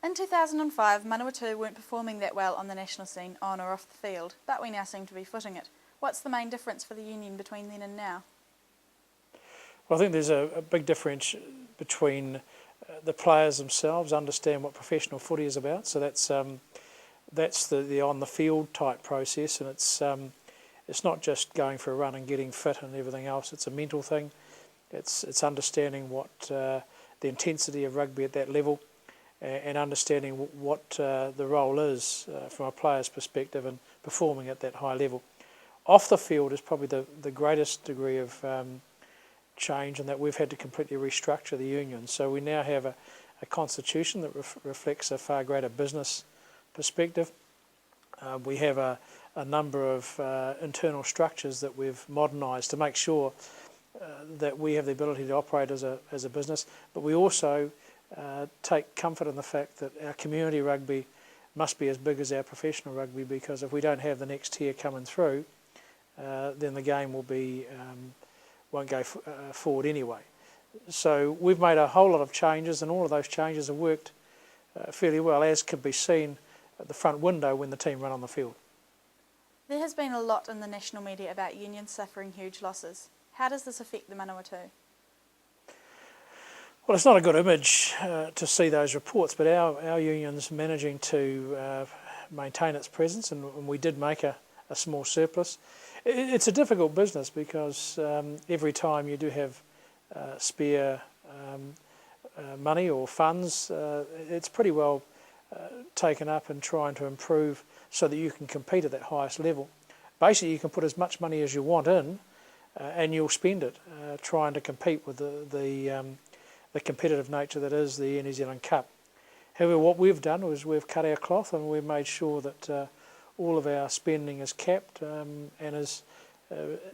In 2005, Manawatu weren't performing that well on the national scene, on or off the field, but we now seem to be footing it. What's the main difference for the union between then and now? Well, I think there's a big difference between the players themselves understand what professional footy is about. So that's the on the field type process, and it's not just going for a run and getting fit and everything else. It's a mental thing. It's understanding what the intensity of rugby at that level, and understanding what the role is from a player's perspective and performing at that high level. Off the field is probably the greatest degree of change, in that we've had to completely restructure the union. So we now have a constitution that reflects a far greater business perspective. We have a number of internal structures that we've modernised to make sure that we have the ability to operate as a business, but we also take comfort in the fact that our community rugby must be as big as our professional rugby, because if we don't have the next tier coming through, then the game won't go forward anyway. So we've made a whole lot of changes, and all of those changes have worked fairly well, as could be seen at the front window when the team run on the field. There has been a lot in the national media about unions suffering huge losses. How does this affect the Manawatu? Well, it's not a good image to see those reports, but our union's managing to maintain its presence, and we did make a small surplus. It's a difficult business because every time you do have spare money or funds, it's pretty well taken up in trying to improve so that you can compete at that highest level. Basically, you can put as much money as you want in, and you'll spend it trying to compete with the competitive nature that is the New Zealand Cup. However, what we've done was we've cut our cloth, and we've made sure that all of our spending is capped and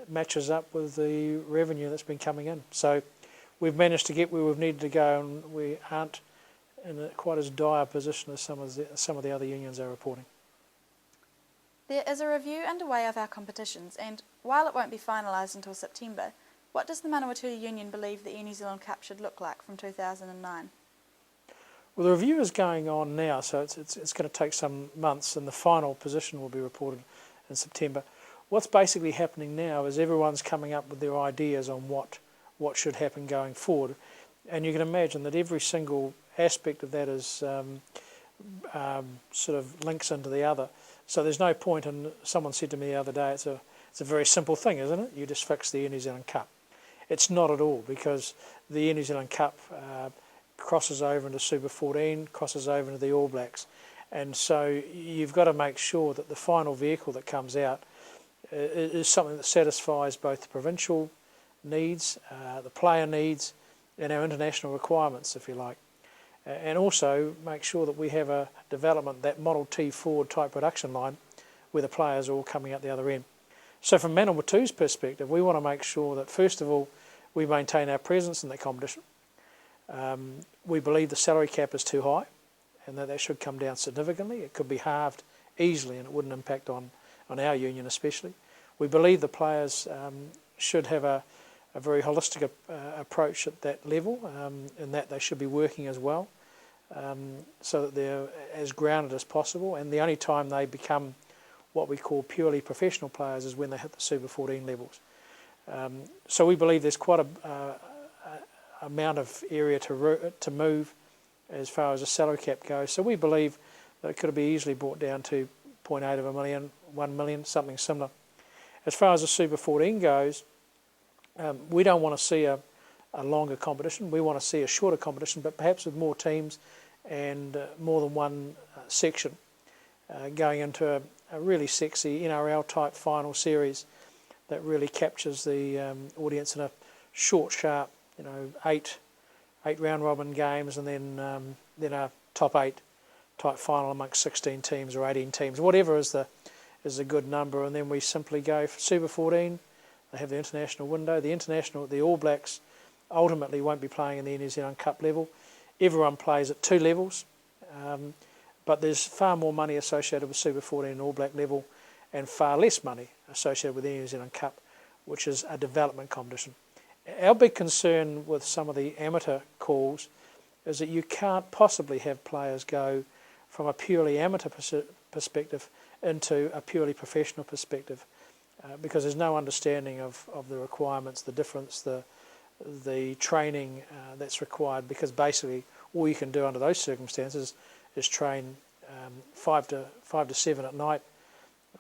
matches up with the revenue that's been coming in. So we've managed to get where we've needed to go, and we aren't in quite as dire a position as some of the other unions are reporting. There is a review underway of our competitions, and while it won't be finalised until September, what does the Manawatu Union believe the New Zealand Cup should look like from 2009? Well, the review is going on now, so it's going to take some months, and the final position will be reported in September. What's basically happening now is everyone's coming up with their ideas on what should happen going forward, and you can imagine that every single aspect of that is sort of links into the other. So there's no point in. Someone said to me the other day, it's a very simple thing, isn't it? You just fix the New Zealand Cup. It's not at all, because the New Zealand Cup crosses over into Super 14, crosses over into the All Blacks, and so you've got to make sure that the final vehicle that comes out is something that satisfies both the provincial needs, the player needs, and our international requirements, if you like. And also make sure that we have a development, that Model T forward type production line, where the players are all coming out the other end. So from Manawatu's perspective, we want to make sure that, first of all, we maintain our presence in that competition. We believe the salary cap is too high, and that should come down significantly. It could be halved easily, and it wouldn't impact on our union especially. We believe the players should have a very holistic approach at that level, and that they should be working as well, so that they're as grounded as possible. And the only time they become what we call purely professional players is when they hit the Super 14 levels. So we believe there's quite a amount of area to move as far as the salary cap goes. So we believe that it could be easily brought down to 0.8 of a million, 1 million, something similar. As far as the Super 14 goes, we don't want to see a longer competition. We want to see a shorter competition, but perhaps with more teams and more than one section, going into a really sexy NRL type final series that really captures the audience in a short, sharp, eight round robin games, and then a top 8 type final amongst 16 teams or 18 teams, whatever is a good number. And then we simply go for Super 14. They have the international window. The All Blacks ultimately won't be playing in the New Zealand Cup level. Everyone plays at 2 levels, but there's far more money associated with Super 14 and All Black level, and far less money associated with the New Zealand Cup, which is a development competition. Our big concern with some of the amateur calls is that you can't possibly have players go from a purely amateur perspective into a purely professional perspective, because there's no understanding of the requirements, the difference, the training that's required, because basically all you can do under those circumstances is train 5 to 7 at night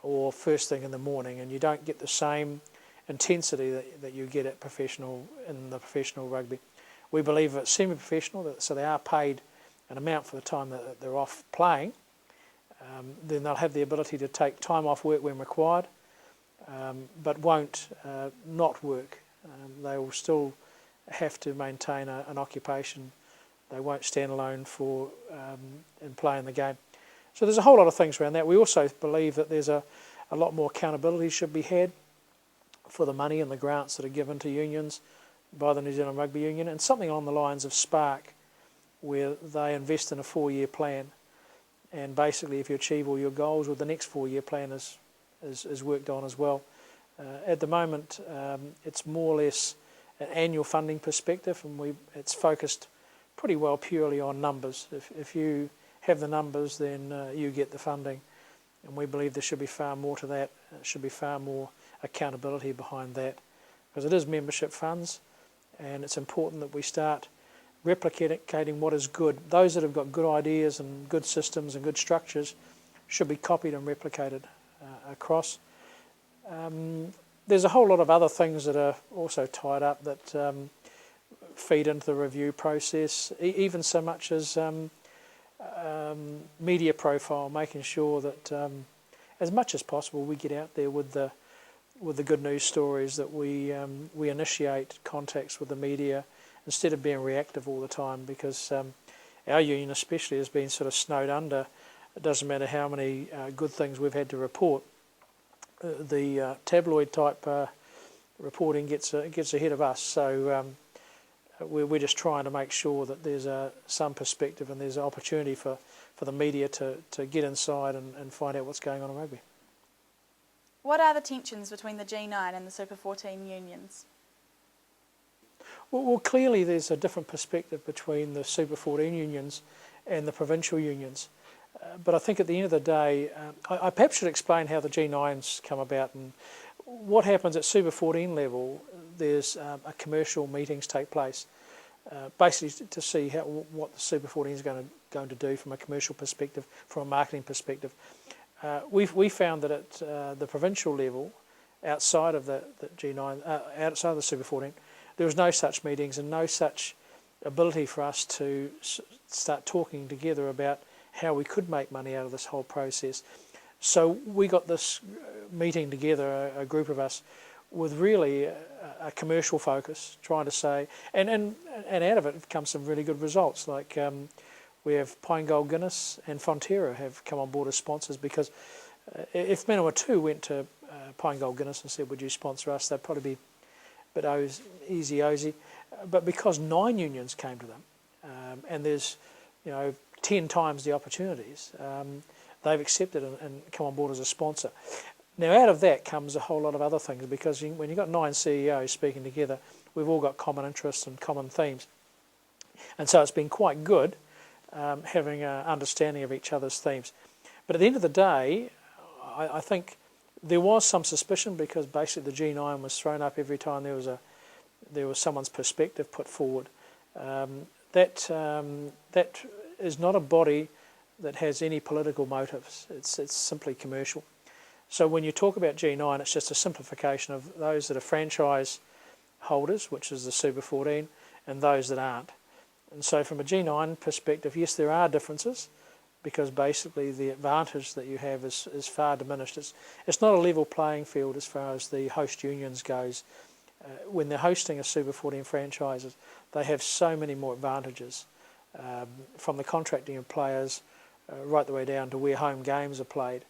or first thing in the morning, and you don't get the same intensity that you get in the professional rugby. We believe it's semi-professional, so they are paid an amount for the time that they're off playing. Then they'll have the ability to take time off work when required, but won't not work. They will still have to maintain an occupation. They won't stand alone in playing the game. So there's a whole lot of things around that. We also believe that there's a lot more accountability should be had for the money and the grants that are given to unions by the New Zealand Rugby Union, and something along the lines of Spark, where they invest in a 4-year plan, and basically if you achieve all your goals, well, the next 4-year plan is worked on as well. At the moment, it's more or less an annual funding perspective, and it's focused pretty well purely on numbers. If you have the numbers, then you get the funding, and we believe there should be far more to that. There should be far more accountability behind that, because it is membership funds, and it's important that we start replicating what is good. Those that have got good ideas and good systems and good structures should be copied and replicated across. There's a whole lot of other things that are also tied up that feed into the review process, even so much as media profile, making sure that as much as possible we get out there with the good news stories, that we initiate contacts with the media instead of being reactive all the time, because our union especially has been sort of snowed under. It doesn't matter how many good things we've had to report. The tabloid type reporting gets ahead of us, so we're just trying to make sure that there's some perspective and there's an opportunity for the media to get inside and find out what's going on in rugby. What are the tensions between the G9 and the Super 14 unions? Well, clearly there's a different perspective between the Super 14 unions and the provincial unions. But I think at the end of the day, I perhaps should explain how the G9s come about, and what happens at Super 14 level. There's a commercial meetings take place, basically to see what the Super 14 is going to do from a commercial perspective, from a marketing perspective. We found that at the provincial level, outside of the G9, outside of the Super 14, there was no such meetings and no such ability for us to start talking together about how we could make money out of this whole process. So we got this meeting together, a group of us, with really a commercial focus, trying to say, and out of it have come some really good results. Like we have Pine Gold Guinness and Fonterra have come on board as sponsors, because if Manawatu went to Pine Gold Guinness and said, would you sponsor us, they'd probably be a bit easy. But because 9 unions came to them, and there's 10 times the opportunities, they've accepted and come on board as a sponsor. Now out of that comes a whole lot of other things, because when you've got 9 CEOs speaking together, we've all got common interests and common themes. And so it's been quite good having an understanding of each other's themes. But at the end of the day, I think there was some suspicion, because basically the G9 was thrown up every time there was someone's perspective put forward. That is not a body that has any political motives. It's simply commercial. So when you talk about G9, it's just a simplification of those that are franchise holders, which is the Super 14, and those that aren't. And so from a G9 perspective, yes, there are differences, because basically the advantage that you have is far diminished. It's not a level playing field as far as the host unions goes. When they're hosting a Super 14 franchises, they have so many more advantages, from the contracting of players right the way down to where home games are played,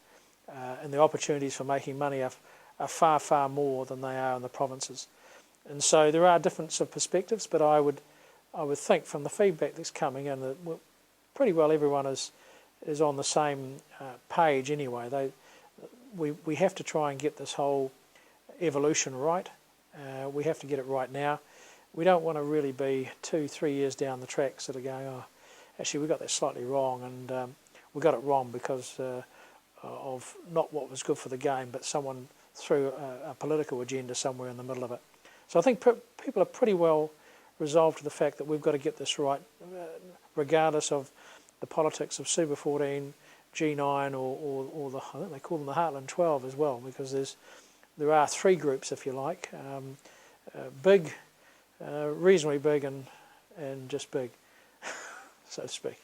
and the opportunities for making money are far, far more than they are in the provinces. And so there are differences of perspectives, but I would think from the feedback that's coming in that pretty well everyone is on the same page anyway. We have to try and get this whole evolution right. We have to get it right now. we don't want to really be 2-3 years down the track sort of going, oh, actually we got that slightly wrong, and we got it wrong because of not what was good for the game, but someone threw a political agenda somewhere in the middle of it. So I think people are pretty well resolved to the fact that we've got to get this right, regardless of the politics of Super 14, G9, or the, I think they call them the Heartland 12 as well, because there are three groups, if you like, big, reasonably big, and just big, so to speak.